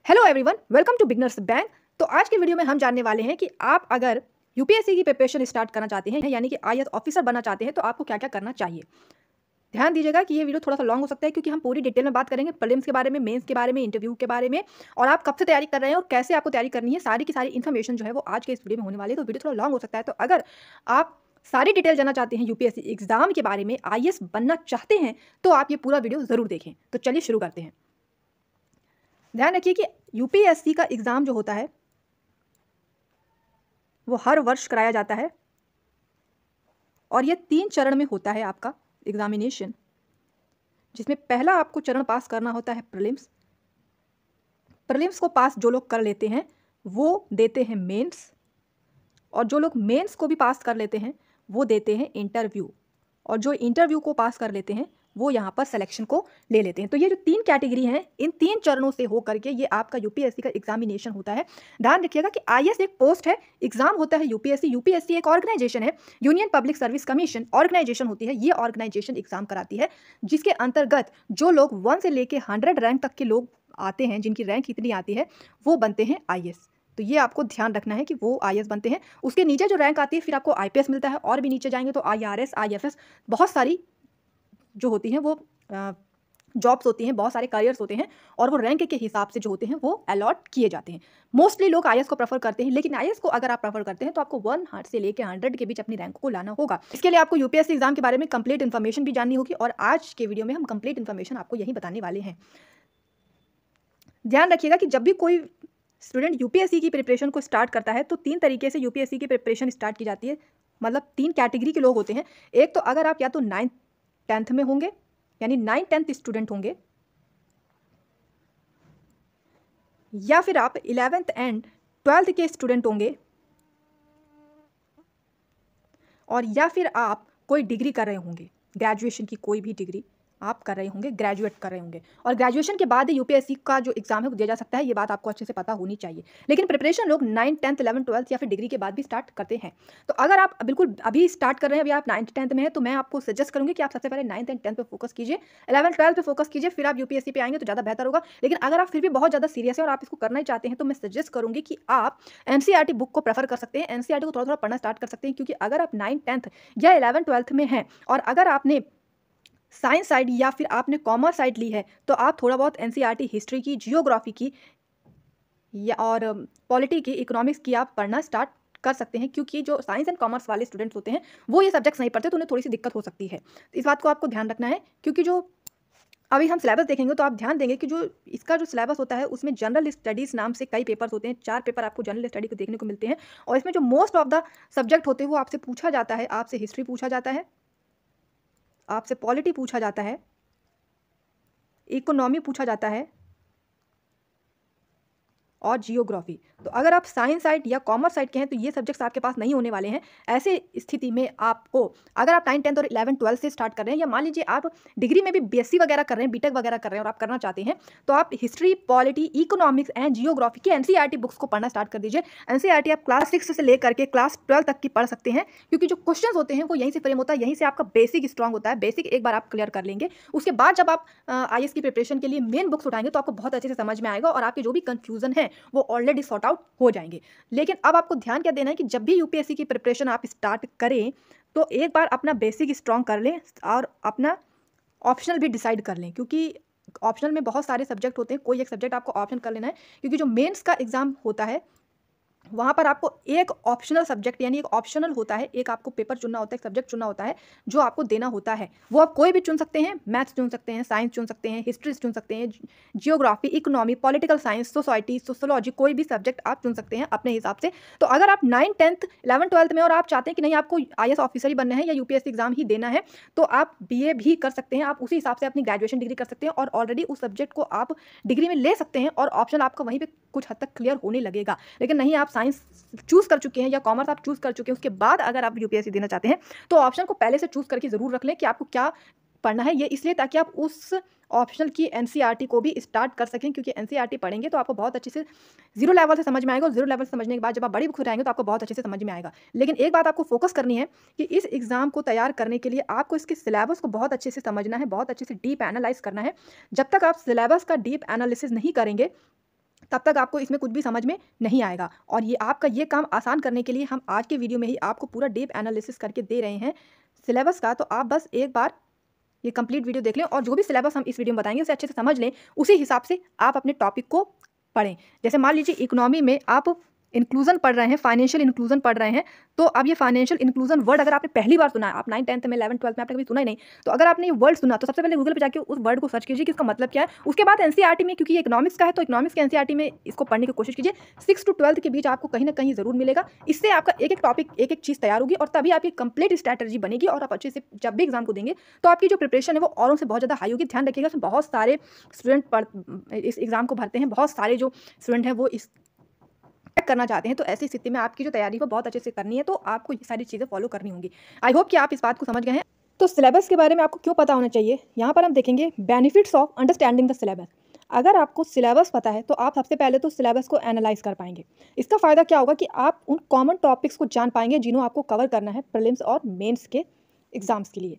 Hello everyone, welcome to Beginners Bank. तो आज के वीडियो में हम जानने वाले हैं कि आप अगर यूपीएससी की प्रिपरेशन स्टार्ट करना चाहते हैं यानी कि आईएएस ऑफिसर बनना चाहते हैं तो आपको क्या क्या करना चाहिए। ध्यान दीजिएगा कि ये वीडियो थोड़ा सा लॉन्ग हो सकता है क्योंकि हम पूरी डिटेल में बात करेंगे प्रीलिम्स के बारे में, मेंस के बारे में, इंटरव्यू के बारे में और आप कब से तैयारी कर रहे हैं और कैसे आपको तैयारी करनी है, सारी की सारी इन्फॉर्मेशन जो है वो आज के इस वीडियो में होने वाली है। तो वीडियो थोड़ा लॉन्ग हो सकता है। तो अगर आप सारी डिटेल जानना चाहते हैं यूपीएससी एग्जाम के बारे में, आईएएस बनना चाहते हैं, तो आप ये पूरा वीडियो जरूर देखें। तो चलिए शुरू करते हैं। ध्यान रखिए कि यूपीएससी का एग्ज़ाम जो होता है वो हर वर्ष कराया जाता है और ये 3 चरण में होता है आपका एग्जामिनेशन, जिसमें पहला आपको चरण पास करना होता है प्रीलिम्स। प्रीलिम्स को पास जो लोग कर लेते हैं वो देते हैं मेंस, और जो लोग मेंस को भी पास कर लेते हैं वो देते हैं इंटरव्यू, और जो इंटरव्यू को पास कर लेते हैं वो यहाँ पर सिलेक्शन को ले लेते हैं। तो ये जो 3 कैटेगरी हैं, इन 3 चरणों से हो करके ये आपका यूपीएससी का एग्जामिनेशन होता है। ध्यान रखिएगा कि आईएएस एक पोस्ट है, एग्जाम होता है यूपीएससी। यूपीएससी एक ऑर्गेनाइजेशन है, Union Public Service Commission organisation होती है। ये ऑर्गेनाइजेशन एग्जाम कराती है, जिसके अंतर्गत जो लोग 1 से लेके 100 रैंक तक के लोग आते हैं, जिनकी रैंक इतनी आती है, वो बनते हैं आईएएस। तो ये आपको ध्यान रखना है कि वो आईएएस बनते हैं। उसके नीचे जो रैंक आती है फिर आपको आईपीएस मिलता है, और भी नीचे जाएंगे तो आईआरएस, आईएफएस, बहुत सारी जो होती हैं वो जॉब्स होती हैं, बहुत सारे करियर्स होते हैं, और वो रैंक के हिसाब से जो होते हैं वो अलॉट किए जाते हैं। मोस्टली लोग आईएएस को प्रेफर करते हैं, लेकिन आईएएस को अगर आप प्रेफर करते हैं तो आपको 1 से लेकर 100 के बीच अपनी रैंक को लाना होगा। इसके लिए आपको यूपीएससी एग्जाम के बारे में कंप्लीट इन्फॉर्मेशन भी जाननी होगी, और आज के वीडियो में हम कंप्लीट इन्फॉर्मेशन आपको यही बताने वाले हैं। ध्यान रखिएगा कि जब भी कोई स्टूडेंट यूपीएससी की प्रिपरेशन को स्टार्ट करता है तो 3 तरीके से यूपीएससी की प्रिपरेशन स्टार्ट की जाती है। मतलब 3 कैटेगरी के लोग होते हैं। एक तो अगर आप या तो 9th 10th में होंगे, यानी 9th 10th स्टूडेंट होंगे, या फिर आप 11th एंड 12th के स्टूडेंट होंगे, और या फिर आप कोई डिग्री कर रहे होंगे, ग्रेजुएशन की कोई भी डिग्री आप कर रहे होंगे, ग्रेजुएट कर रहे होंगे, और ग्रेजुएशन के बाद यूपीएससी का जो एग्जाम है वो दिया जा सकता है। ये बात आपको अच्छे से पता होनी चाहिए। लेकिन प्रिपरेशन लोग 9th 10th 11th 12th या फिर डिग्री के बाद भी स्टार्ट करते हैं। तो अगर आप बिल्कुल अभी स्टार्ट कर रहे हैं, अभी आप 9th 10th में हैं, तो मैं आपको सजेस्ट करूंगी कि आप सबसे पहले 9th एंड 10th पे फोकस कीजिए, 11th 12th पे फोकस कीजिए, फिर आप यूपीएससी पे आएंगे तो ज़्यादा बेहतर होगा। लेकिन अगर आप फिर भी बहुत ज़्यादा सीरियस है और आप इसको करना ही चाहते हैं तो मैं सजेस्ट करूंगी कि आप एनसीईआरटी बुक को प्रेफर कर सकते हैं, एनसीईआरटी को थोड़ा थोड़ा पढ़ना स्टार्ट कर सकते हैं। क्योंकि अगर आप 9th 10th या 11th 12th में हैं और अगर आपने साइंस साइड या फिर आपने कॉमर्स साइड ली है, तो आप थोड़ा बहुत एनसीईआरटी हिस्ट्री की, जियोग्राफी की या और पॉलिटी की, इकोनॉमिक्स की आप पढ़ना स्टार्ट कर सकते हैं। क्योंकि जो साइंस एंड कॉमर्स वाले स्टूडेंट्स होते हैं वो ये सब्जेक्ट्स नहीं पढ़ते, तो उन्हें थोड़ी सी दिक्कत हो सकती है। इस बात को आपको ध्यान रखना है। क्योंकि जो अभी हम सिलेबस देखेंगे तो आप ध्यान देंगे कि जो इसका जो सिलेबस होता है उसमें जनरल स्टडीज़ नाम से कई पेपर्स होते हैं। 4 पेपर आपको जनरल स्टडी को देखने को मिलते हैं, और इसमें जो मोस्ट ऑफ द सब्जेक्ट होते हैं वो आपसे पूछा जाता है। आपसे हिस्ट्री पूछा जाता है, आपसे पॉलिटी पूछा जाता है, इकोनॉमी पूछा जाता है, और जियोग्राफी। तो अगर आप साइंस साइड या कॉमर्स साइड के हैं तो ये सब्जेक्ट्स आपके पास नहीं होने वाले हैं। ऐसे स्थिति में आपको, अगर आप 9th 10th और 11th 12th से स्टार्ट कर रहे हैं, या मान लीजिए आप डिग्री में भी बीएससी वगैरह कर रहे हैं, बीटेक वगैरह कर रहे हैं और आप करना चाहते हैं, तो आप history, polity, economics and geography की एनसीईआरटी बुक्स को पढ़ना स्टार्ट कर दीजिए। एनसीईआरटी आप क्लास 6 से लेकर के क्लास 12 तक की पढ़ सकते हैं, क्योंकि जो क्वेश्चन होते हैं वो यहीं से फ्रेम होता है, यहीं से आपका बेसिक स्ट्रांग होता है। बेसिक एक बार आप क्लियर कर लेंगे, उसके बाद जब आप आईएएस की प्रिपरेशन के लिए मेन बुक्स उठाएंगे तो आपको बहुत अच्छे से समझ में आएगा, और आपके जो भी कंफ्यूजन है वो ऑलरेडी सॉर्ट आउट हो जाएंगे। लेकिन अब आपको ध्यान क्या देना है कि जब भी यूपीएससी की प्रिपरेशन आप स्टार्ट करें तो एक बार अपना बेसिक स्ट्रांग कर लें और अपना ऑप्शनल भी डिसाइड कर लें। क्योंकि ऑप्शनल में बहुत सारे सब्जेक्ट होते हैं, कोई एक सब्जेक्ट आपको ऑप्शन कर लेना है। क्योंकि जो मेंस का एग्जाम होता है वहाँ पर आपको एक ऑप्शनल सब्जेक्ट, यानी एक ऑप्शनल होता है, एक आपको पेपर चुनना होता है, एक सब्जेक्ट चुनना होता है जो आपको देना होता है। वो आप कोई भी चुन सकते हैं, मैथ्स चुन सकते हैं, साइंस चुन सकते हैं, हिस्ट्री चुन सकते हैं, geography, economy, political science, society, sociology, कोई भी सब्जेक्ट आप चुन सकते हैं अपने हिसाब से। तो अगर आप 9th 10th 11th 12th में और आप चाहते हैं कि नहीं आपको आईएएस ऑफिसर ही बनना है या यूपीएससी एग्जाम ही देना है, तो आप बीए भी कर सकते हैं। आप उसी हिसाब से अपनी ग्रेजुएशन डिग्री कर सकते हैं, और ऑलरेडी उस सब्जेक्ट को आप डिग्री में ले सकते हैं, और ऑप्शन आपका वहीं पर कुछ हद तक क्लियर होने लगेगा। लेकिन नहीं, आप साइंस चूज कर चुके हैं या कॉमर्स आप चूज कर चुके हैं, उसके बाद अगर आप यूपीएससी देना चाहते हैं तो ऑप्शन को पहले से चूज करके जरूर रख लें कि आपको क्या पढ़ना है। ये इसलिए ताकि आप उस ऑप्शनल की एनसीईआरटी को भी स्टार्ट कर सकें। क्योंकि एनसीईआरटी पढ़ेंगे तो आपको बहुत अच्छे से जीरो लेवल से समझ में आएगा, और जीरो लेवल से समझने के बाद जब आप बड़ी बुक उठाएंगे तो आपको बहुत अच्छे से समझ में आएगा। लेकिन एक बात आपको फोकस करनी है कि इस एग्जाम को तैयार करने के लिए आपको इसके सिलेबस को बहुत अच्छे से समझना है, बहुत अच्छे से डीप एनालाइज करना है। जब तक आप सिलेबस का डीप एनालिसिस नहीं करेंगे तब तक आपको इसमें कुछ भी समझ में नहीं आएगा। और ये आपका ये काम आसान करने के लिए हम आज के वीडियो में ही आपको पूरा डीप एनालिसिस करके दे रहे हैं सिलेबस का। तो आप बस एक बार ये कंप्लीट वीडियो देख लें और जो भी सिलेबस हम इस वीडियो में बताएंगे उसे अच्छे से समझ लें, उसी हिसाब से आप अपने टॉपिक को पढ़ें। जैसे मान लीजिए इकोनॉमी में आप इंक्लूजन पढ़ रहे हैं, फाइनेंशियल इंक्लूजन पढ़ रहे हैं, तो अब ये फाइनेंशियल इंक्लूजन वर्ड अगर आपने पहली बार सुना है, आप 9th 10th में 11th 12th में आपने कभी सुना ही नहीं, तो अगर आपने ये वर्ड सुना तो सबसे पहले गूगल पे जाके उस वर्ड को सर्च कीजिए कि इसका मतलब क्या है। उसके बाद एनसीईआरटी में, क्योंकि ये इकोनॉमिक्स का है, तो इकोनॉमिक्स के एनसीईआरटी में इसको पढ़ने की कोशिश कीजिए। 6 to 12th के बीच आपको कहीं ना कहीं जरूर मिलेगा। इससे आपका एक एक टॉपिक, एक एक चीज़ तैयार होगी और तभी आपकी कंप्लीट स्ट्रैटेजी बनेगी और आप अच्छे से जब भी एग्जाम को देंगे तो आपकी जो प्रिपरेशन है वो औरों से बहुत ज़्यादा हाई होगी। ध्यान रखिएगा, बहुत सारे स्टूडेंट इस एग्जाम को भरते हैं, बहुत सारे जो स्टूडेंट हैं वो इस करना चाहते हैं, तो ऐसी स्थिति में आपकी जो तैयारी को बहुत अच्छे से करनी है, तो आपको ये सारी चीज़ें फॉलो करनी होंगी। आई होप कि आप इस बात को समझ गए हैं। तो सिलेबस के बारे में आपको क्यों पता होना चाहिए, यहाँ पर हम देखेंगे benefits of understanding the syllabus. अगर आपको सिलेबस पता है तो आप सबसे पहले तो सिलेबस को एनालाइज कर पाएंगे। इसका फ़ायदा क्या होगा कि आप उन कॉमन टॉपिक्स को जान पाएंगे जिन्हों आपको कवर करना है प्रीलिम्स और मेंस के एग्जाम्स के लिए।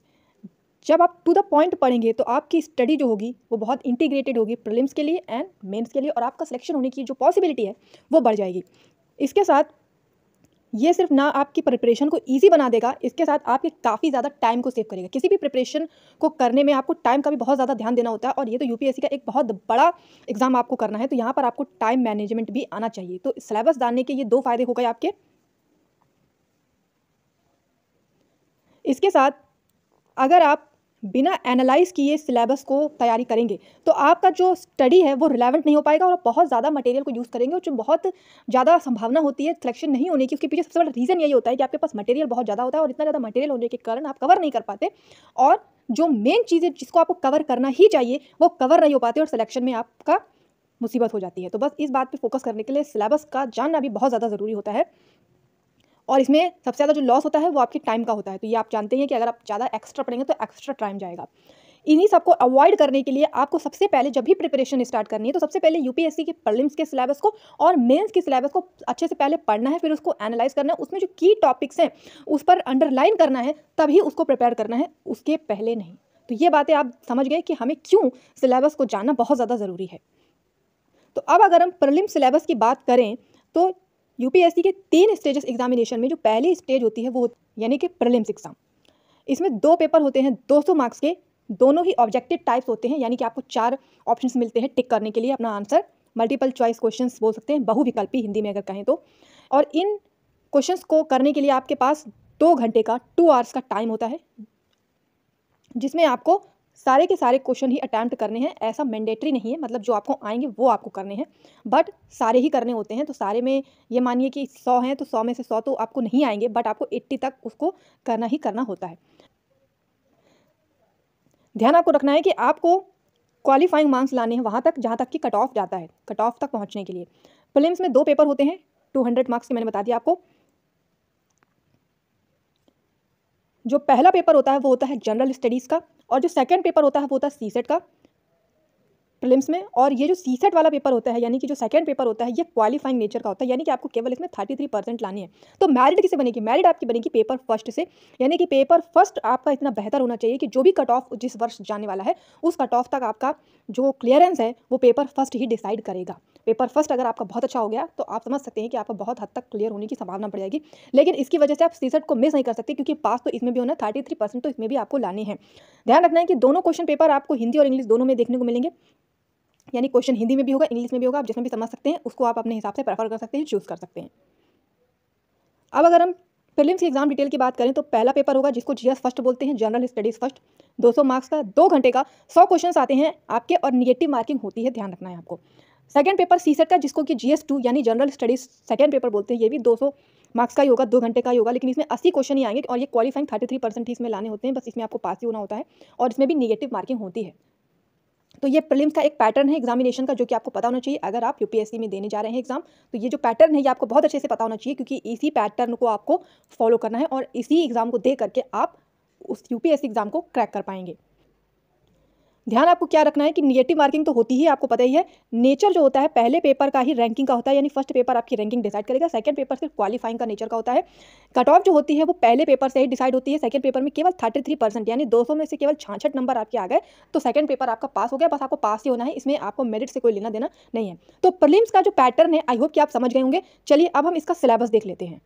जब आप टू द पॉइंट पढ़ेंगे तो आपकी स्टडी जो होगी वो बहुत इंटीग्रेटेड होगी प्रीलिम्स के लिए एंड मेंस के लिए, और आपका सिलेक्शन होने की जो पॉसिबिलिटी है वो बढ़ जाएगी। इसके साथ ये सिर्फ ना आपकी प्रिपरेशन को इजी बना देगा, इसके साथ आपके काफ़ी ज़्यादा टाइम को सेव करेगा। किसी भी प्रिपरेशन को करने में आपको टाइम का भी बहुत ज़्यादा ध्यान देना होता है, और ये तो यूपीएससी का एक बहुत बड़ा एग्जाम आपको करना है, तो यहाँ पर आपको टाइम मैनेजमेंट भी आना चाहिए। तो सिलेबस जानने के ये 2 फायदे हो गए आपके। इसके साथ अगर आप बिना एनालाइज किए सिलेबस को तैयारी करेंगे तो आपका जो स्टडी है वो रिलेवेंट नहीं हो पाएगा और आप बहुत ज़्यादा मटेरियल को यूज़ करेंगे, और जो बहुत ज़्यादा संभावना होती है सिलेक्शन नहीं होने की, उसके पीछे सबसे बड़ा रीज़न यही होता है कि आपके पास मटेरियल बहुत ज़्यादा होता है, और इतना ज़्यादा मटेरियल होने के कारण आप कवर नहीं कर पाते, और जो मेन चीज़ें जिसको आपको कवर करना ही चाहिए वो कवर नहीं हो पाते, और सिलेक्शन में आपका मुसीबत हो जाती है। तो बस इस बात पर फोकस करने के लिए सिलेबस का जानना भी बहुत ज़्यादा ज़रूरी होता है, और इसमें सबसे ज़्यादा जो लॉस होता है वो आपके टाइम का होता है। तो ये आप जानते हैं कि अगर आप ज़्यादा एक्स्ट्रा पढ़ेंगे तो एक्स्ट्रा टाइम जाएगा। इन्हीं सबको अवॉइड करने के लिए आपको सबसे पहले जब भी प्रिपरेशन स्टार्ट करनी है तो सबसे पहले यूपीएससी के प्रीलिम्स के सिलेबस को और मेंस के सिलेबस को अच्छे से पहले पढ़ना है, फिर उसको एनालाइज करना है, उसमें जो की टॉपिक्स हैं उस पर अंडरलाइन करना है, तभी उसको प्रिपेयर करना है, उसके पहले नहीं। तो ये बातें आप समझ गए कि हमें क्यों सिलेबस को जानना बहुत ज़्यादा ज़रूरी है। तो अब अगर हम प्रीलिम सिलेबस की बात करें तो यूपीएससी के 3 स्टेजेस एग्जामिनेशन में जो पहली स्टेज होती है वो यानी कि प्रीलिम्स एग्जाम। इसमें 2 पेपर होते हैं 200 मार्क्स के, दोनों ही ऑब्जेक्टिव टाइप्स होते हैं, यानी कि आपको 4 ऑप्शंस मिलते हैं टिक करने के लिए अपना आंसर। मल्टीपल चॉइस क्वेश्चंस बोल सकते हैं, बहुविकल्पी हिंदी में अगर कहें तो। और इन क्वेश्चंस को करने के लिए आपके पास 2 घंटे का 2 आवर्स का टाइम होता है, जिसमें आपको सारे के सारे क्वेश्चन ही अटैम्प्ट करने हैं। ऐसा मैंडेटरी नहीं है, मतलब जो आपको आएंगे वो आपको करने हैं, बट सारे ही करने होते हैं। तो सारे में ये मानिए कि 100 हैं तो 100 में से 100 तो आपको नहीं आएंगे, बट आपको 80 तक उसको करना ही करना होता है। ध्यान आपको रखना है कि आपको क्वालिफाइंग मार्क्स लाने हैं वहाँ तक जहाँ तक कि कट ऑफ जाता है, कट ऑफ तक पहुँचने के लिए। प्रीलिम्स में 2 पेपर होते हैं 200 मार्क्स के, मैंने बता दिया आपको। जो पहला पेपर होता है वो होता है जनरल स्टडीज़ का, और जो सेकंड पेपर होता है वो होता है सीसेट का प्रीलिम्स में। और ये जो सीसेट वाला पेपर होता है यानी कि जो सेकंड पेपर होता है ये क्वालिफाइंग नेचर का होता है, यानी कि आपको केवल इसमें 33% लानी है। तो मेरिट किसे बनेगी? मेरिट आपकी बनेगी पेपर फर्स्ट से, यानी कि पेपर फर्स्ट आपका इतना बेहतर होना चाहिए कि जो भी कट ऑफ जिस वर्ष जाने वाला है उस कट ऑफ तक आपका जो क्लियरेंस है वो पेपर फर्स्ट ही डिसाइड करेगा। पेपर फर्स्ट अगर आपका बहुत अच्छा हो गया तो आप समझ सकते हैं कि आपका बहुत हद तक क्लियर होने की संभावना बढ़ जाएगी। लेकिन इसकी वजह से आप सीसेट को मिस नहीं कर सकते, क्योंकि पास तो इसमें भी होना, 33% तो इसमें भी आपको लाने हैं। ध्यान रखना है कि दोनों क्वेश्चन पेपर आपको हिंदी और इंग्लिश दोनों में देखने को मिलेंगे, यानी क्वेश्चन हिंदी में भी होगा इंग्लिश में भी होगा, आप जिसमें भी समझ सकते हैं उसको आप अपने हिसाब से प्रेफर कर सकते हैं, चूज़ कर सकते हैं। अब अगर हम प्रीलिम्स की एग्जाम डिटेल की बात करें तो पहला पेपर होगा जिसको जीएस फर्स्ट बोलते हैं, जनरल स्टडीज़ फर्स्ट, 200 मार्क्स का, 2 घंटे का, 100 क्वेश्चन आते हैं आपके, और निगेटिव मार्किंग होती है, ध्यान रखना है आपको। सेकंड पेपर सीसेट का जिसको कि जीएस 2 यानी जनरल स्टडीज़ सेकंड पेपर बोलते हैं, ये भी 200 मार्क्स का ही होगा, 2 घंटे का ही होगा, लेकिन इसमें 80 क्वेश्चन ही आएंगे, और ये क्वालिफाइंग 33% ही इसमें लाने होते हैं, बस इसमें आपको पास ही होना होता है, और इसमें भी निगेटिव मार्किंग होती है। तो ये प्रीलिम्स का एक पैटर्न है एग्जामिनेशन का जो कि आपको पता होना चाहिए अगर आप यूपीएससी में देने जा रहे हैं एग्जाम। तो ये जो पैटर्न है ये आपको बहुत अच्छे से पता होना चाहिए, क्योंकि इसी पैटर्न को आपको फॉलो करना है और इसी एग्जाम को दे करके आप उस यूपीएससी एग्जाम को क्रैक कर पाएंगे। ध्यान आपको क्या रखना है कि निगेटिव मार्किंग तो होती ही, आपको पता ही है। नेचर जो होता है पहले पेपर का ही रैंकिंग का होता है, यानी फर्स्ट पेपर आपकी रैंकिंग डिसाइड करेगा, सेकंड पेपर सिर्फ क्वालिफाइंग का नेचर का होता है। कट ऑफ जो होती है वो पहले पेपर से ही डिसाइड होती है। सेकंड पेपर में केवल 33% यानी 200 में से केवल 66 नंबर आपके आ गए तो सेकंड पेपर आपका पास हो गया। बस आपको पास ही होना है, इसमें आपको मेरिट से कोई लेना देना नहीं है। तो प्रीलिम्स का जो पैटर्न है आई होप कि आप समझ गए होंगे। चलिए अब हम इसका सिलेबस देख लेते हैं।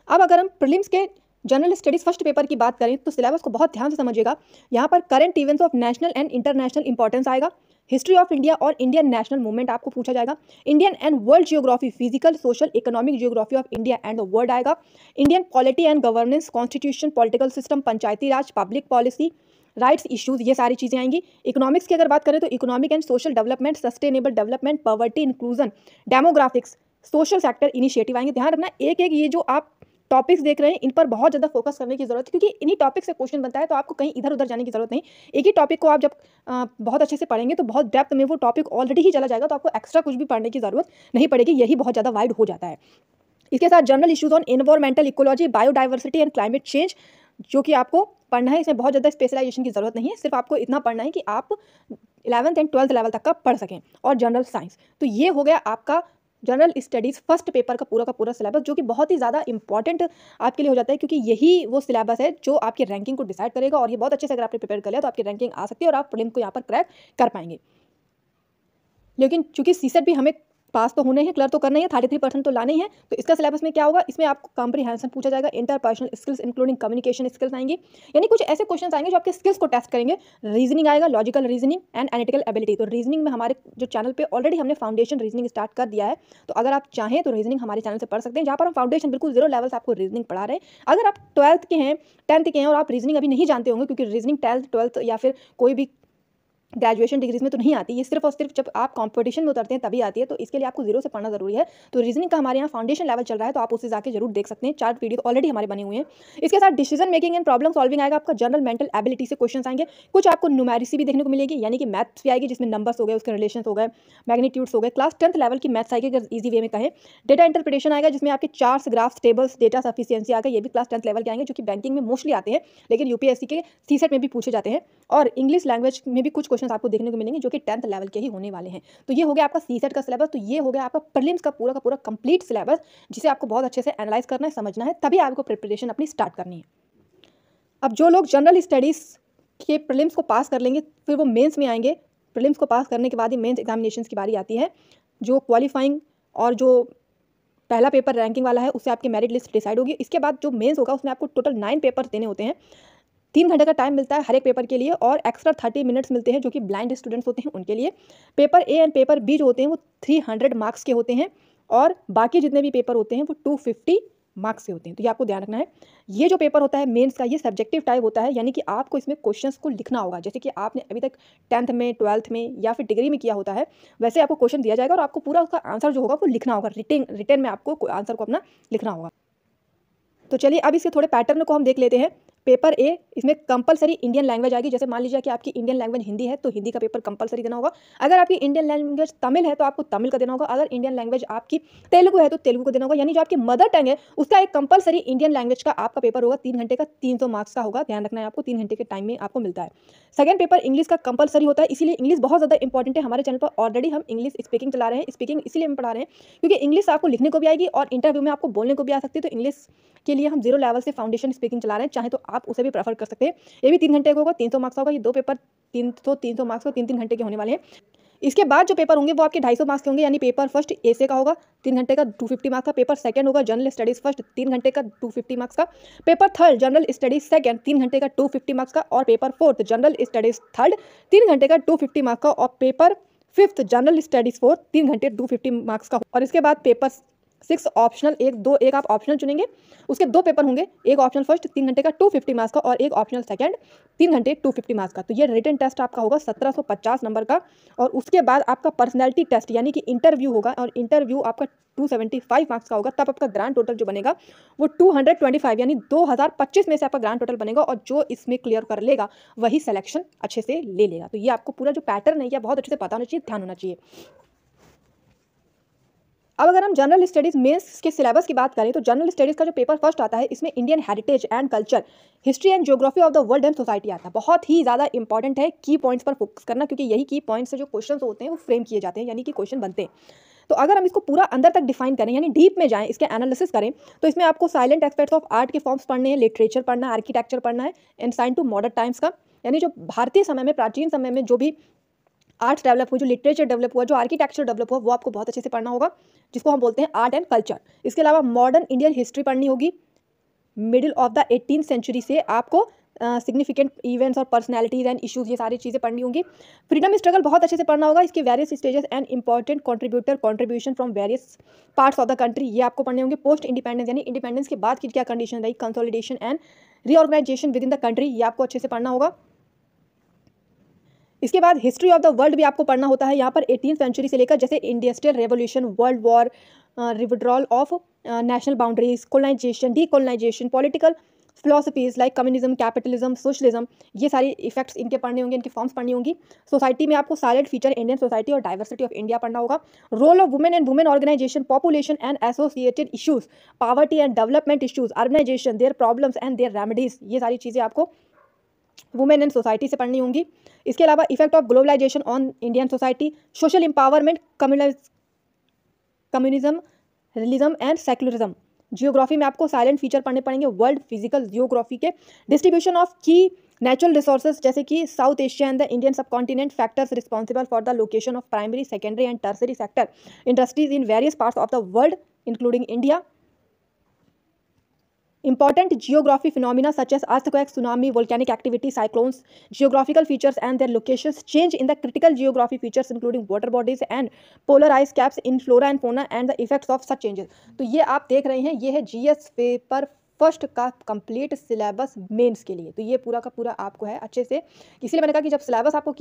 अब अगर हम प्रीलिम्स के जनरल स्टडीज फर्स्ट पेपर की बात करें तो सिलेबस को बहुत ध्यान से समझिएगा। यहाँ पर current events of national and international importance आएगा, हिस्ट्री ऑफ इंडिया और इंडियन नेशनल मूवमेंट आपको पूछा जाएगा, Indian and world geography, physical social economic geography of India and the world आएगा, Indian polity and governance, constitution, political system, panchayati raj, public policy, rights issues, ये सारी चीज़ें आएंगी। इकोनॉमिक्स की अगर बात करें तो economic and social development, sustainable development, poverty inclusion, demographics, social sector initiative आएंगे। ध्यान रखना एक एक ये जो आप टॉपिक्स देख रहे हैं इन पर बहुत ज़्यादा फोकस करने की जरूरत है, क्योंकि इन्हीं टॉपिक से क्वेश्चन बनता है, तो आपको कहीं इधर उधर जाने की जरूरत नहीं। एक ही टॉपिक को आप जब बहुत अच्छे से पढ़ेंगे तो बहुत डेप्थ में वो टॉपिक ऑलरेडी ही चला जाएगा, तो आपको एक्स्ट्रा कुछ भी पढ़ने की जरूरत नहीं पड़ेगी, यही बहुत ज़्यादा वाइड हो जाता है। इसके साथ general issues on environmental ecology, biodiversity and climate change जो कि आपको पढ़ना है, इसमें बहुत ज़्यादा स्पेशलाइजेशन की जरूरत नहीं है, सिर्फ आपको इतना पढ़ना है कि आप 11th एंड 12th लेवल तक का पढ़ सकें। और जनरल साइंस, तो ये हो गया आपका जनरल स्टडीज़ फर्स्ट पेपर का पूरा सिलेबस, जो कि बहुत ही ज़्यादा इंपॉर्टेंट आपके लिए हो जाता है, क्योंकि यही वो सिलेबस है जो आपकी रैंकिंग को डिसाइड करेगा। और ये बहुत अच्छे से अगर आपने प्रिपेयर कर लिया तो आपकी रैंकिंग आ सकती है और आप प्रीलिम को यहाँ पर क्रैक कर पाएंगे। लेकिन चूंकि सीसेट भी हमें पास तो होने हैं, क्लियर तो करना ही है, 33% तो लाने ही है, तो इसका सिलेबस में क्या होगा, इसमें आपको कॉम्प्रिहेंशन पूछा जाएगा, interpersonal skills including communication skills आएंगी, यानी कुछ ऐसे क्वेश्चंस आएंगे जो आपके स्किल्स को टेस्ट करेंगे। रीजनिंग आएगा, logical reasoning and analytical ability. तो रीजनिंग में हमारे जो चैनल पे ऑलरेडी हमने फाउंडेशन रीजनिंग स्टार्ट कर दिया है, तो अगर आप चाहें तो रीजनिंग हमारे चैनल से पढ़ सकते हैं, जहाँ पर हम फाउंडेशन बिल्कुल 0 लेवल से आपको रीजनिंग पढ़ा रहे हैं। अगर आप 12th के हैं, 10th के हैं और आप रीजनिंग अभी नहीं जानते होंगे, क्योंकि रीजनिंग 10th 12th या फिर कोई भी ग्रेजुएशन डिग्रीज में तो नहीं आती, ये सिर्फ और सिर्फ जब आप कंपटीशन में उतरते हैं तभी आती है, तो इसके लिए आपको 0 से पढ़ना जरूरी है। तो रीजनिंग का हमारे यहाँ फाउंडेशन लेवल चल रहा है, तो आप उसे जाके जरूर देख सकते हैं, 4 वीडियो ऑलरेडी हमारे बने हुए हैं। इसके साथ decision making and problem solving आएगा, आपका जनरल मेंटल एबिलिटी से क्वेश्चन आएंगे, कुछ आपको न्यूमेरिसी भी देखने को मिलेगी, यानी कि मैथ्स भी आएगी जिसमें नंबर्स हो गए, उसके रिलेशन हो गए, मैग्नीट्यूड्स हो गए, क्लास 10th लेवल की मैथ्स आएगी अगर ईजी वे में कहें। डेटा इंटरप्रिटेशन आएगा जिसमें आपके charts, graphs, tables, data sufficiency आएगा, ये भी क्लास 10th लेवल के आएंगे, जो कि बैंकिंग में मोस्टली आते हैं लेकिन यूपीएससी के सीसेट में भी पूछे जाते हैं। और इंग्लिश लैंग्वेज में भी कुछ क्वेश्चन आपको देखने को मिलेंगे जो कि 10th लेवल के ही होने वाले हैं। तो ये हो गया आपका सीसेट का सिलेबस। तो ये हो गया आपका प्रीलिम्स का पूरा कंप्लीट सिलेबस, जिसे आपको बहुत अच्छे से एनालाइज करना है, समझना है, तभी आपको प्रिपरेशन अपनी स्टार्ट करनी है। अब जो लोग जनरल स्टडीज़ के प्रीलिम्स को पास कर लेंगे फिर वो मेंस में आएंगे। प्रीलिम्स को पास करने के बाद ही मेंस एग्जामिनेशंस की बारी आती है, जो क्वालिफाइंग और जो पहला पेपर रैंकिंग वाला है उससे आपकी मेरिट लिस्ट डिसाइड होगी। इसके बाद जो मेंस होगा उसमें आपको टोटल 9 पेपर देने होते हैं, 3 घंटे का टाइम मिलता है हर एक पेपर के लिए और एक्स्ट्रा 30 मिनट्स मिलते हैं जो कि ब्लाइंड स्टूडेंट्स होते हैं उनके लिए। Paper A and paper B जो होते हैं वो 300 मार्क्स के होते हैं और बाकी जितने भी पेपर होते हैं वो 250 मार्क्स से होते हैं। तो ये आपको ध्यान रखना है। ये जो पेपर होता है मेंस का, ये सब्जेक्टिव टाइप होता है, यानी कि आपको इसमें क्वेश्चंस को लिखना होगा, जैसे कि आपने अभी तक 10th में, 12th में या फिर डिग्री में किया होता है, वैसे आपको क्वेश्चन दिया जाएगा और आपको पूरा उसका आंसर जो होगा वो लिखना होगा, रिटन में आपको आंसर को अपना लिखना होगा। तो चलिए अब इसके थोड़े पैटर्न को हम देख लेते हैं। पेपर ए, इसमें कंपलसरी इंडियन लैंग्वेज आएगी। जैसे मान लीजिए कि आपकी इंडियन लैंग्वेज हिंदी है तो हिंदी का पेपर कंपलसरी देना होगा। अगर आपकी इंडियन लैंग्वेज तमिल है तो आपको तमिल का देना होगा। अगर इंडियन लैंग्वेज आपकी तेलुगु है तो तेलुगु को देना होगा, यानी जो आपकी मदर टंग है उसका एक कंपलसरी इंडियन लैंग्वेज का आपका पेपर होगा। 3 घंटे का 300 मार्क्स का होगा, ध्यान रखना है आपको, 3 घंटे के टाइम में आपको मिलता है। सेकंड पेपर इंग्लिश का कंपलसरी होता है, इसीलिए इंग्लिश बहुत ज़्यादा इंपॉर्टेंट है। हमारे चैनल पर ऑलरेडी हम इंग्लिश स्पीकिंग चला रहे हैं। स्पीकिंग इसीलिए हम पढ़ा रहे हैं क्योंकि इंग्लिश आपको लिखने को भी आएगी और इंटरव्यू में आपको बोलने को भी आ सकती है। तो इंग्लिश के लिए हम 0 लेवल से फाउंडेशन स्पीकिंग चला रहे हैं, चाहे तो आप उसे भी प्रेफर कर सकते हैं। ये भी 3 घंटे का होगा, 300 मार्क्स का होगा। ये 2 पेपर 300 मार्क्स का 3 घंटे के होने वाले हैं। इसके बाद जो पेपर होंगे वो आपके 250 मार्क्स के होंगे, यानी पेपर फर्स्ट एसे का होगा 3 घंटे का 250 मार्क्स का। पेपर सेकंड होगा जनरल स्टडीज फर्स्ट 3 घंटे का 250 मार्क्स का। Paper third general studies second 3 घंटे का 250 मार्क्स का। और paper fourth general studies third 3 घंटे का 250 मार्क्स का। और paper fifth general studies fourth 3 घंटे 250 मार्क्स का। और इसके बाद पेपर 6 ऑप्शनल, एक आप ऑप्शनल चुनेंगे, उसके 2 पेपर होंगे, एक ऑप्शनल फर्स्ट 3 घंटे का 250 मार्क्स का और एक ऑप्शनल सेकंड 3 घंटे 250 मार्क्स का। तो ये रिटन टेस्ट आपका होगा 1750 नंबर का। और उसके बाद आपका पर्सनैलिटी टेस्ट यानी कि इंटरव्यू होगा और इंटरव्यू आपका 275 मार्क्स का होगा। तब आपका ग्रांड टोटल जो बनेगा वो 225 यानी 2025 में से आपका ग्रांड टोटल बनेगा और जो इसमें क्लियर कर लेगा वही सिलेक्शन अच्छे से ले लेगा। तो ये आपको पूरा जो पैटर्न है यह बहुत अच्छे से पता होना चाहिए, ध्यान होना चाहिए। अब अगर हम जनरल स्टडीज़ मेंस के सिलेबस की बात करें तो जनरल स्टडीज़ का जो पेपर फर्स्ट आता है इसमें Indian heritage and culture, history and geography of the world and society आता है। बहुत ही ज़्यादा इंपॉर्टेंट है की पॉइंट्स पर फोकस करना, क्योंकि यही की पॉइंट्स से जो क्वेश्चन होते हैं वो फ्रेम किए जाते हैं, यानी कि क्वेश्चन बनते हैं। तो अगर हम इसको पूरा अंदर तक डिफाइन करें यानी डीप में जाएं, इसके एनालिसिस करें, तो इसमें आपको साइलेंट एस्पेक्ट्स ऑफ आर्ट के फॉर्म्स पढ़ने हैं, लिटरेचर पढ़ना है, आर्किटेक्चर पढ़ना है, इंसाइट टू मॉडर्न टाइम्स का, यानी जो भारतीय समय में, प्राचीन समय में जो भी आर्ट्स डेवलप हुआ, जो लिटरेचर डेवलप हुआ, जो आर्किटेक्चर डेवलप हुआ, वो आपको बहुत अच्छे से पढ़ना होगा, जिसको हम बोलते हैं आर्ट एंड कल्चर। इसके अलावा मॉडर्न इंडियन हिस्ट्री पढ़नी होगी, middle of the 18th century से आपको सिग्निफिकेंट इवेंट्स और पर्सनैलिटीज एंड इशूज़, ये सारी चीज़ें पढ़नी होंगी। फ्रीडम स्ट्रगल बहुत अच्छे से पढ़ना होगा, इसके various stages and important contribution from various parts of the country, ये आपको पढ़ने होंगे। पोस्ट इंडिपेंडेंस यानी इंडिपेंडेंस के बाद की क्या कंडीशन रही, consolidation and reorganisation within the country, ये आपको अच्छे से पढ़ना होगा। इसके बाद हिस्ट्री ऑफ द वर्ल्ड भी आपको पढ़ना होता है। यहाँ पर 18th सेंचुरी से लेकर जैसे industrial revolution, world war, withdrawal of national boundaries, colonisation, decolonisation, political philosophies like communism, capitalism, socialism, ये सारी इफेक्ट्स इनके पढ़ने होंगे, इनके फॉर्म्स पढ़नी होंगी। सोसाइटी में आपको साइलेंट फीचर इंडियन सोसाइटी और डाइवर्सिटी ऑफ इंडिया पढ़ना होगा। Role of women and women organisation, population and associated issues, poverty and development issues, urbanisation, their problems and their remedies, ये सारी चीज़ें आपको वुमेन एंड सोसाइटी से पढ़नी होंगी। इसके अलावा effect of globalisation on Indian society, social empowerment, communism, regionalism and secularism. Geography में आपको साइलेंट फीचर पढ़ने पड़ेंगे, वर्ल्ड फिजिकल जियोग्राफी के, डिस्ट्रीब्यूशन ऑफ की नेचुरल रिसोर्सेज जैसे कि south Asia and the Indian subcontinent, factors responsible for the location of primary, secondary and tertiary sector industries in various parts of the world including India. Important geography phenomena such as earthquakes, tsunami, volcanic activity, cyclones, geographical features and their locations, change in the critical geography features including water bodies and polar ice caps in flora and fauna and the effects of such changes। तो ये आप देख रहे हैं, ये है GS paper first का complete syllabus mains के लिए। तो ये पूरा का पूरा आपको है अच्छे से, इसलिए मैंने कहा कि जब सिलेबस आपको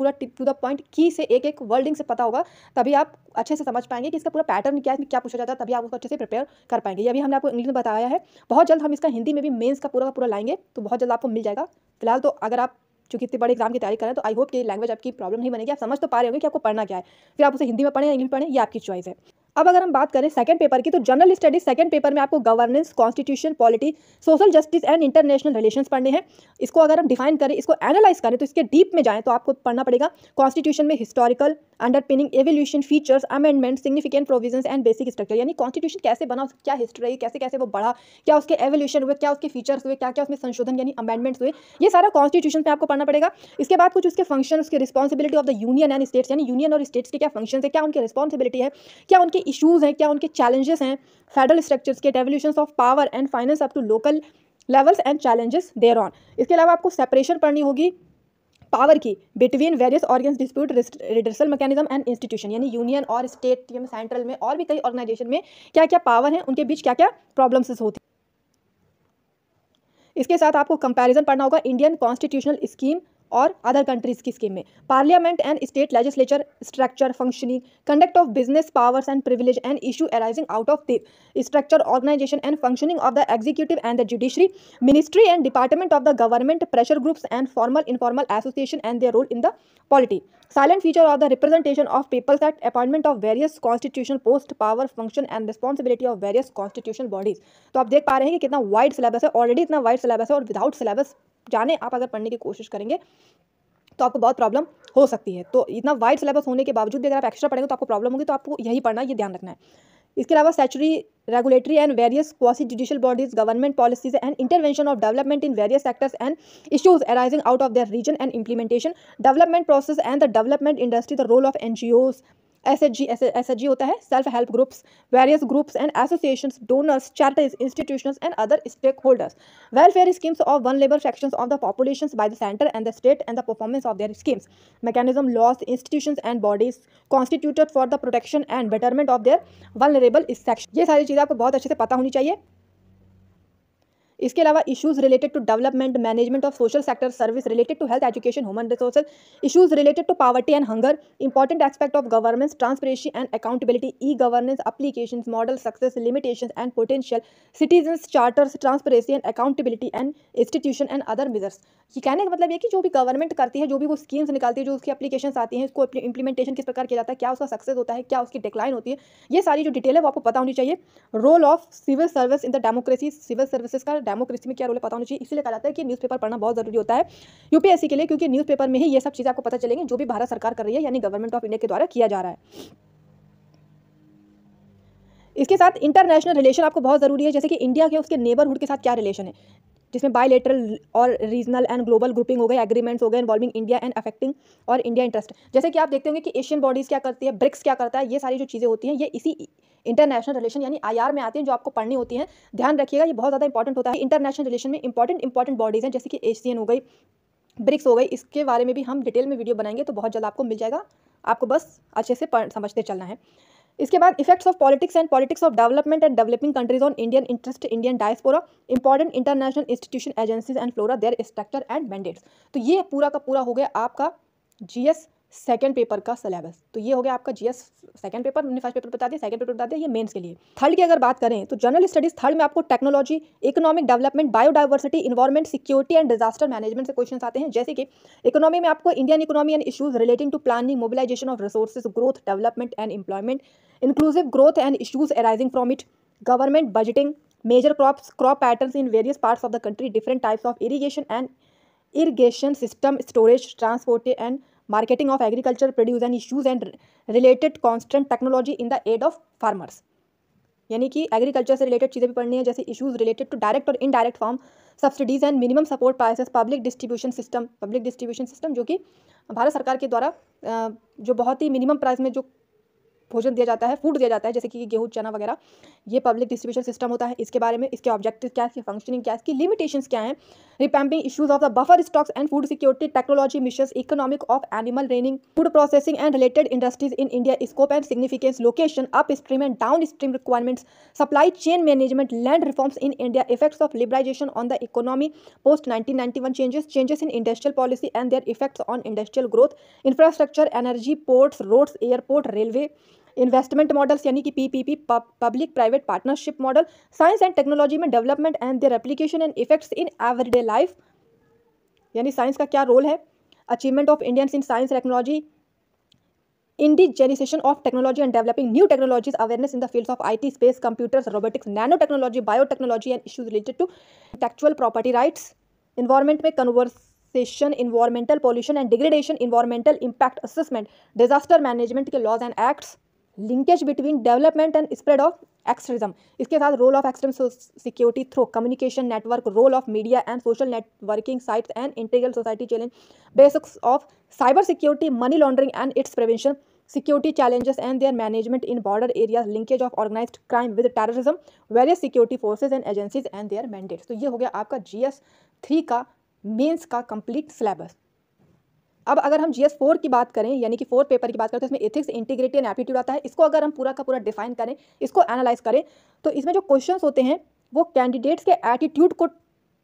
पूरा टू द पॉइंट की से एक एक वर्डिंग से पता होगा, तभी आप अच्छे से समझ पाएंगे कि इसका पूरा पैटर्न क्या है, क्या पूछा जाता है, तभी आप उसको अच्छे से प्रिपेयर कर पाएंगे। ये अभी हमने आपको इंग्लिश में बताया है, बहुत जल्द हम इसका हिंदी में भी मेंस का पूरा लाएंगे, तो बहुत जल्द आपको मिल जाएगा। फिलहाल तो अगर आप चूंकि इतने बड़े एग्जाम की तैयारी करें तो आई होप कि लैंग्वेज आपकी प्रॉब्लम नहीं बनेगी, आप समझ तो पा रहे होंगे कि आपको पढ़ना क्या है, फिर आप उसे हिंदी में पढ़ें या इंग्लिश में पढ़ें, ये आपकी चॉइस है। अब अगर हम बात करें सेकंड पेपर की, तो जनरल स्टडीज सेकंड पेपर में आपको governance, constitution, polity, social justice and international relations पढ़ने हैं। इसको अगर हम डिफाइन करें, इसको एनालाइज करें, तो इसके डीप में जाएं तो आपको पढ़ना पड़ेगा कॉन्स्टिट्यूशन में historical underpinning, evolution, features, amendment, significant provisions and basic structure, यानी कॉन्स्टिट्यूशन कैसे बना, क्या हिस्ट्री रही, कैसे कैसे वो बढ़ा, क्या उसके एवोल्यूशन हुए, क्या उसके फीचर्स हुए, क्या क्या उसमें संशोधन यानी अमेंडमेंट्स हुए, ये सारा कॉन्स्टिट्यूशन पे आपको पढ़ना पड़ेगा। इसके बाद कुछ उसके फंक्शन, उसके responsibility of the union and states, यानी यूनियन और स्टेट्स के क्या फंक्शन है, क्या उनकी रिस्पॉन्सिबिलिटी है, क्या उनके इशूज़ हैं, क्या उनके चैलेंजेस हैं, फेडरल स्ट्रक्चर्स के, devolution of power and finance up to local levels and challenges there on. इसके अलावा आपको सेपरेशन पढ़नी होगी पावर की between various organs, dispute redressal mechanism and institution, यानी यूनियन और स्टेट में, सेंट्रल में और भी कई ऑर्गेनाइजेशन में क्या क्या पावर है, उनके बीच क्या क्या प्रॉब्लम्स होती। इसके साथ आपको कंपैरिजन पढ़ना होगा इंडियन कॉन्स्टिट्यूशनल स्कीम और अदर कंट्रीज की स्कीम में, parliament and state legislature structure, functioning, conduct of business, powers and privilege and issue arising out of the structure, organisation and functioning of the executive and the judiciary, ministry and department of the government, pressure groups and formal informal association and their role in the polity, silent feature of the representation of people's act, appointment of various constitutional post, power, function and responsibility of various constitutional bodies. तो आप देख पा रहे हैं कि कितना wide syllabus है, already इतना वाइड सिलेबस है, और विदाउट सिलेबस जाने आप अगर पढ़ने की कोशिश करेंगे तो आपको बहुत प्रॉब्लम हो सकती है। तो इतना वाइड सिलेबस होने के बावजूद भी अगर आप एक्स्ट्रा पढ़ेंगे तो आपको प्रॉब्लम होगी, तो आपको यही पढ़ना है, ये ध्यान रखना है। इसके अलावा statutory, regulatory and various quasi judicial bodies, government policies and intervention of development in various sectors and issues arising out of their reason and implementation, development process and the development industry, the role of NGOs, SHG होता है self help groups, various groups and associations, donors, charities, institutions and other stake holders, welfare schemes of vulnerable sections of the populations by the centre and the state and the performance of their schemes, mechanism, laws, institutions and bodies constituted for the protection and betterment of their vulnerable section. ये सारी चीज़ें आपको बहुत अच्छे से पता होनी चाहिए। इसके अलावा issues related to development, management of social sector service related to health, education, human resources, issues related to poverty and hunger, important aspect of governance, transparency and accountability, e governance applications, model, success, limitations and potential, citizens charters, transparency and accountability and institution and other measures. ये कहने का मतलब ये कि जो भी government करती है, जो भी वो स्कीम्स निकालती है, जो उसकी एप्लीकेशंस आती हैं, इसको इंप्लीमेंटेशन किस प्रकार किया जाता है, क्या उसका सक्सेस होता है, क्या उसकी डिक्लाइन होती है, ये सारी जो डिटेल है वो आपको पता होनी चाहिए। Role of civil service in the democracy, civil services का डेमोक्रेसी में क्या रोल है पता होना चाहिए। इसलिए कहा जाता है कि न्यूज़पेपर पढ़ना बहुत जरूरी होता है यूपीएससी के लिए, क्योंकि न्यूज़पेपर में ही ये सब चीज़ें आपको पता चलेंगी जो भी भारत सरकार कर रही है, यानी गवर्नमेंट ऑफ इंडिया के द्वारा किया जा रहा है। इसके साथ इंटरनेशनल रिलेशन आपको बहुत ज़रूरी है, जैसे कि इंडिया के उसके नेबरहुड के साथ क्या रिलेशन है, जिसमें बायलेटरल और रीजनल एंड ग्लोबल ग्रुपिंग हो गए, एग्रीमेंट्स हो गए इन्वॉल्विंग इंडिया एंड अफेक्टिंग और इंडिया इंटरेस्ट। जैसे कि आप देखते होंगे कि एशियन बॉडीज़ क्या करती है, ब्रिक्स क्या करता है, ये सारी जो चीज़ें होती हैं ये इसी इंटरनेशनल रिलेशन यानी आईआर में आती हैं, जो आपको पढ़नी होती हैं। ध्यान रखिएगा, ये बहुत ज़्यादा इंपॉर्टेंट होता है। इंटरनेशनल रिलेशन में इंपॉर्टेंट बॉडीज़ हैं, जैसे कि एशियन हो गई, ब्रिक्स हो गई, इसके बारे में भी हम डिटेल में वीडियो बनाएंगे, तो बहुत जल्द आपको मिल जाएगा, आपको बस अच्छे से समझते चलना है। इसके बाद effects of politics and politics of development and developing countries on Indian interest, Indian diaspora, important international institution, agencies and flora, there structure and mandates. तो ये पूरा का पूरा हो गया आपका जीएस सेकंड पेपर का सिलेबस। तो ये हो गया आपका जीएस सेकंड पेपर, हमने फर्स्ट पेपर बता दिया, सेकंड पेपर बता दिया, ये मेंस के लिए। थर्ड की अगर बात करें तो जनरल स्टडीज थर्ड में आपको technology, economic development, biodiversity, environment, security and disaster management से क्वेश्चन आते हैं। जैसे कि इकोनॉमी में आपको Indian economy and issues relating to planning, mobilisation of resources, growth, development and employment, inclusive growth and issues arising from it, government budgeting, major crop patterns in various parts of the country, different types of irrigation and irrigation system, storage, transport and marketing of agriculture produce and issues and related constant technology in the aid of farmers। यानी कि agriculture से related चीज़ें भी पढ़नी है, जैसे issues related to direct और indirect farm subsidies and minimum support prices, public distribution system जो कि भारत सरकार के द्वारा जो बहुत ही मिनिमम प्राइस में जो भोजन दिया जाता है, फूड दिया जाता है, जैसे कि गेहूं, चना वगैरह, ये पब्लिक डिस्ट्रीब्यूशन सिस्टम होता है। इसके बारे में, इसके ऑब्जेक्टिव क्या है, इसकी फंक्शनिंग क्या है, इसकी लिमिटेशंस क्या हैं, revamping issues of the buffer stocks and food security, technology missions, economic of animal rearing, food processing and related industries in India, scope and significance, location, upstream and downstream requirements, supply chain management, land reforms in India, effects of liberalisation on the economy post 1991, changes in industrial policy and their effects on industrial growth, infrastructure, energy, ports, roads, airport, railway, investment models यानी कि PPP, public private partnership model, science and technology में development and their application and effects in everyday life, यानी science का क्या role है, achievement of Indians in science technology, indigenization of technology and developing new technologies, awareness in the fields of IT, space, computers, robotics, nanotechnology, biotechnology and issues related to intellectual property rights, environment में conservation, environmental pollution and degradation, environmental impact assessment, disaster management के laws and acts, linkage between development and spread of extremism, इसके साथ role of extreme security through communication network, role of media and social networking sites and integral society challenge, basics of cyber security, money laundering and its prevention, security challenges and their management in border areas, linkage of organized crime with terrorism, various security forces and agencies and their mandates। तो ये हो गया आपका GS 3 का mains का complete syllabus. अब अगर हम GS 4 की बात करें, यानी कि 4 पेपर की बात करें, तो इसमें एथिक्स, इंटीग्रिटी एंड एप्टीट्यूड आता है। इसको अगर हम पूरा का पूरा डिफाइन करें, इसको एनालाइज करें, तो इसमें जो क्वेश्चंस होते हैं वो कैंडिडेट्स के एटीट्यूड को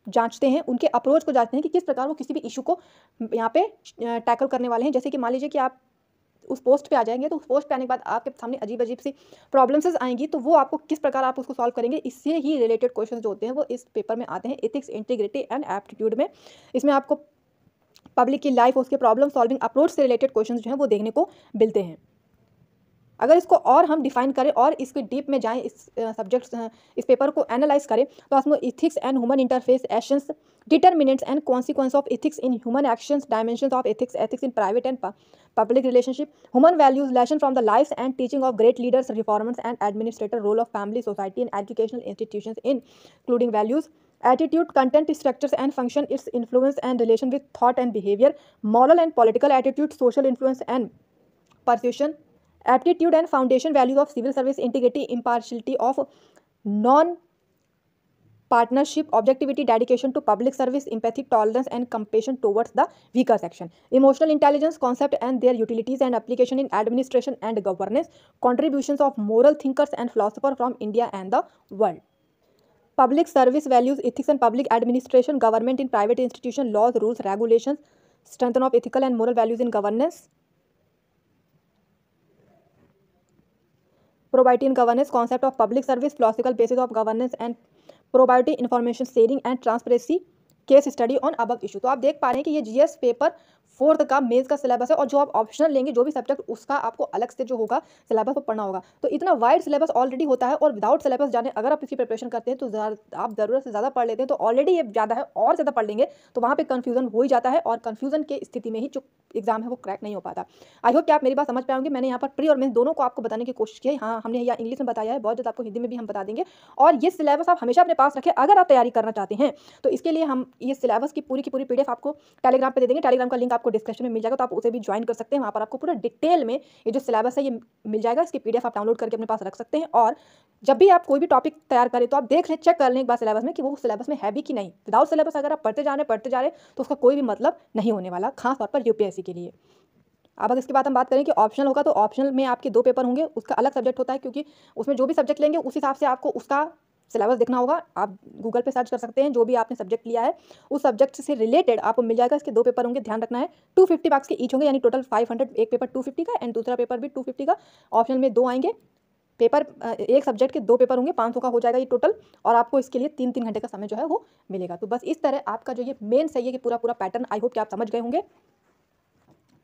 जांचते हैं, उनके अप्रोच को जांचते हैं कि किस प्रकार वो किसी भी इशू को यहाँ पे टैकल करने वाले हैं। जैसे कि मान लीजिए कि आप उस पोस्ट पे आ जाएंगे, तो उस पोस्ट पे आने के बाद आपके सामने अजीब अजीब सी प्रॉब्लम्स आएंगी, तो वो आपको किस प्रकार आप उसको सॉल्व करेंगे, इससे ही रिलेटेड क्वेश्चन जो होते हैं वो इस पेपर में आते हैं, एथिक्स, इंटीग्रिटी एंड एप्टीट्यूड में। इसमें आपको पब्लिक की लाइफ, उसके प्रॉब्लम सॉल्विंग अप्रोच से रिलेटेड क्वेश्चन जो हैं वो देखने को मिलते हैं। अगर इसको और हम डिफाइन करें और इसके डीप में जाएं, इस सब्जेक्ट्स इस पेपर को एनालाइज करें, तो उसमें ethics and human interface, actions, determinants and consequence of ethics in human actions, dimensions of ethics, ethics in private and public relationship, human values, lesson from the lifes and teaching of great leaders, reformers and administrator, role of family, society and educational institutions including values, attitude, content, structures and function, its influence and relation with thought and behavior, moral and political attitude, social influence and persuasion, aptitude and foundation values of civil service, integrity, impartiality of non-partnership, objectivity, dedication to public service, empathy, tolerance and compassion towards the weaker section, emotional intelligence, concept and their utilities and application in administration and governance, contributions of moral thinkers and philosophers from India and the world। Public service values, ethics and public administration, government in private institution, laws, rules, regulations, strengthen of ethical and moral values in governance, probity in governance, concept of public service, philosophical basis of governance and probity, information sharing and transparency, case study on above issue. तो आप देख पा रहे हैं कि ये GS paper 4 का mains का सिलेबस है और जो आप ऑप्शनल लेंगे जो भी सब्जेक्ट उसका आपको अलग से जो होगा सिलेबस वो पढ़ना होगा। तो इतना वाइड सिलेबस ऑलरेडी होता है और विदाउट सिलेबस जाने अगर आप इसकी प्रिपरेशन करते हैं तो आप ज़रूरत से ज़्यादा पढ़ लेते हैं तो ऑलरेडी ये ज़्यादा है और ज़्यादा पढ़ लेंगे तो वहाँ पे कन्फ्यूजन हो ही जाता है और कन्फ्यूजन के स्थिति में ही जो एग्जाम है वो क्रैक नहीं हो पाता। आई होप कि आप मेरी बात समझ पाएंगे। मैंने यहाँ पर प्री और मेंस दोनों को आपको बताने की कोशिश की है। हाँ, हमने या इंग्लिश में बताया है, बहुत ज़्यादा आपको हिंदी में भी हम बता देंगे। और ये सिलेबस आप हमेशा अपने पास रखें अगर आप तैयारी करना चाहते हैं तो इसके लिए हम ये सिलेबस की पूरी पीडीएफ आपको टेलीग्राम पे दे देंगे। टेलीग्राम का लिंक आपको डिस्क्रिप्शन में मिल जाएगा तो आप उसे भी ज्वाइन कर सकते हैं। वहाँ पर आपको पूरा डिटेल में ये जो सिलेबस है ये मिल जाएगा। इसकी पीडीएफ आप डाउनलोड करके अपने पास रख सकते हैं और जब भी आप कोई भी टॉपिक तैयार करें तो आप देख लें, चेक कर लें एक बार सिलेबस में कि वो सिलेबस में है भी कि नहीं। विदाउट सिलेबस अगर आप पढ़ते जा रहे हैं तो उसका कोई भी मतलब नहीं होने वाला, खास तौर पर यूपीएससी के लिए। अब अगर इसके बाद हम बात करें कि ऑप्शनल होगा तो ऑप्शनल में आपके 2 पेपर होंगे, उसका अलग सब्जेक्ट होता है क्योंकि उसमें जो भी सब्जेक्ट लेंगे उस हिसाब से आपको उसका सिलेबस देखना होगा। आप गूगल पे सर्च कर सकते हैं, जो भी आपने सब्जेक्ट लिया है उस सब्जेक्ट से रिलेटेड आपको मिल जाएगा। इसके 2 पेपर होंगे, ध्यान रखना है 250 मार्क्स के ईच होंगे, यानी टोटल 500। एक पेपर 250 का एंड दूसरा पेपर भी 250 का। ऑप्शनल में 2 आएंगे पेपर, एक सब्जेक्ट के 2 पेपर होंगे, 500 का हो जाएगा ये टोटल और आपको इसके लिए 3-3 घंटे का समय जो है वो मिलेगा। तो बस इस तरह आपका जो ये मेन सही है कि पूरा पैटर्न आई होप कि आप समझ गए होंगे।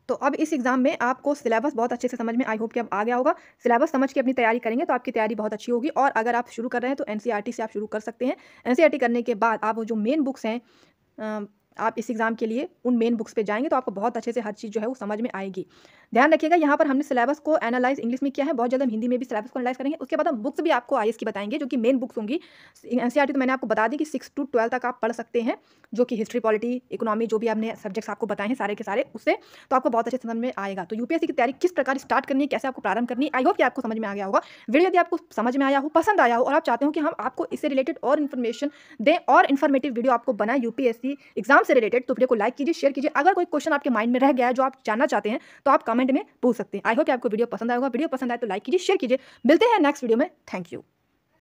तो अब इस एग्जाम में आपको सिलेबस बहुत अच्छे से समझ में आई होप कि अब आ गया होगा। सिलेबस समझ के अपनी तैयारी करेंगे तो आपकी तैयारी बहुत अच्छी होगी। और अगर आप शुरू कर रहे हैं तो एनसीईआरटी से आप शुरू कर सकते हैं। एनसीईआरटी करने के बाद आप वो जो मेन बुक्स हैं आप इस एग्जाम के लिए उन मेन बुक्स पे जाएंगे तो आपको बहुत अच्छे से हर चीज़ जो है वो समझ में आएगी। ध्यान रखिएगा यहाँ पर हमने सिलेबस को एनालाइज इंग्लिश में किया है, बहुत जल्द हम हिंदी में भी सिलेबस को एनालाइज करेंगे। उसके बाद हम बुक्स भी आपको आईएएस की बताएंगे जो कि मेन बुक्स होंगी। एनसीईआरटी तो मैंने आपको बता दी कि 6 to 12 तक आप पढ़ सकते हैं, जो कि हिस्ट्री, पॉलिटी, इकोनॉमी जो भी आपने सब्जेक्ट्स आपको बताए हैं सारे के सारे, उससे तो आपको बहुत अच्छे समझ में आएगा। तो यूपीएससी की तैयारी किस प्रकार स्टार्ट करनी है, कैसे आपको प्रारंभ करनी है, आई होप कि आपको समझ में आ गया होगा। वीडियो यदि आपको समझ में आया हो, पसंद आया हो और आप चाहते हो कि हम आपको इससे रिलेटेड और इन्फॉर्मेशन दें और इन्फॉर्मेटिव वीडियो आपको बनाए यूपीएससी एग्जाम से रिलेटेड, तो वीडियो को लाइक कीजिए, शेयर कीजिए। अगर कोई क्वेश्चन आपके माइंड में रह गया है जो आप जानना चाहते हैं तो आप कमेंट में पूछ सकते हैं। आई होप कि आपको वीडियो पसंद आएगा। वीडियो पसंद आए तो लाइक कीजिए, शेयर कीजिए। मिलते हैं नेक्स्ट वीडियो में। Thank you.